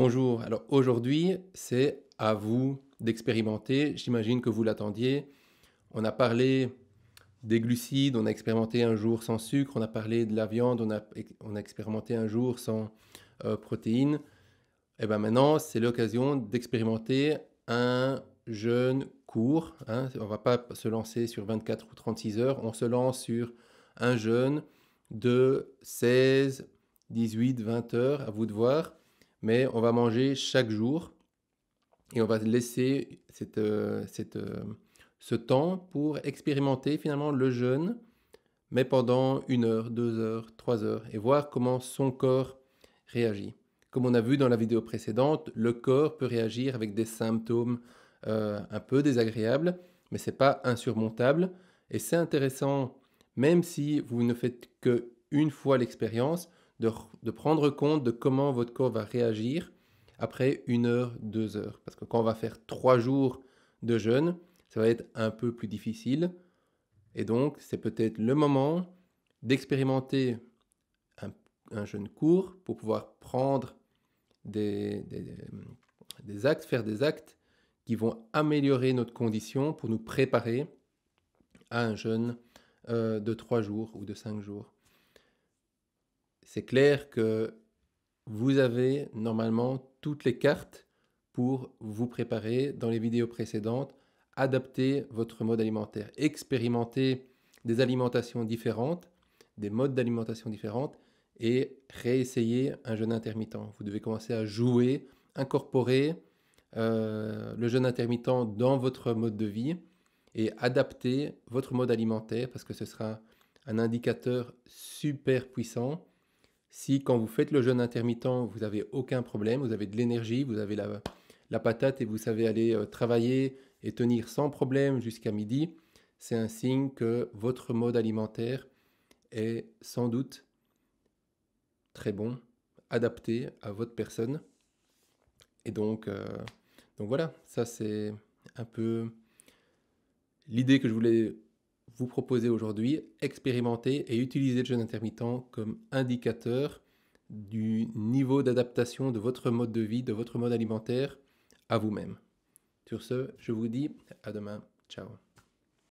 Bonjour, alors aujourd'hui c'est à vous d'expérimenter, j'imagine que vous l'attendiez. On a parlé des glucides, on a expérimenté un jour sans sucre, on a parlé de la viande, on a expérimenté un jour sans protéines. Et bien maintenant c'est l'occasion d'expérimenter un jeûne court, hein. On ne va pas se lancer sur 24 ou 36 heures, on se lance sur un jeûne de 16, 18, 20 heures, à vous de voir. Mais on va manger chaque jour et on va laisser ce temps pour expérimenter finalement le jeûne, mais pendant 1 heure, 2 heures, 3 heures, et voir comment son corps réagit. Comme on a vu dans la vidéo précédente, le corps peut réagir avec des symptômes un peu désagréables, mais ce n'est pas insurmontable. Et c'est intéressant, même si vous ne faites qu'une fois l'expérience, de prendre compte de comment votre corps va réagir après 1 heure, 2 heures. Parce que quand on va faire 3 jours de jeûne, ça va être un peu plus difficile. Et donc, c'est peut-être le moment d'expérimenter un jeûne court pour pouvoir prendre des actes, faire des actes qui vont améliorer notre condition pour nous préparer à un jeûne de 3 jours ou de 5 jours. C'est clair que vous avez normalement toutes les cartes pour vous préparer. Dans les vidéos précédentes, adapter votre mode alimentaire, expérimenter des alimentations différentes, des modes d'alimentation différentes et réessayer un jeûne intermittent. Vous devez commencer à jouer, incorporer le jeûne intermittent dans votre mode de vie et adapter votre mode alimentaire parce que ce sera un indicateur super puissant. Si quand vous faites le jeûne intermittent, vous n'avez aucun problème, vous avez de l'énergie, vous avez la patate et vous savez aller travailler et tenir sans problème jusqu'à midi, c'est un signe que votre mode alimentaire est sans doute très bon, adapté à votre personne. Et donc voilà, ça c'est un peu l'idée que je voulais vous proposer aujourd'hui. Expérimenter et utiliser le jeûne intermittent comme indicateur du niveau d'adaptation de votre mode de vie, de votre mode alimentaire à vous-même. Sur ce, je vous dis à demain. Ciao.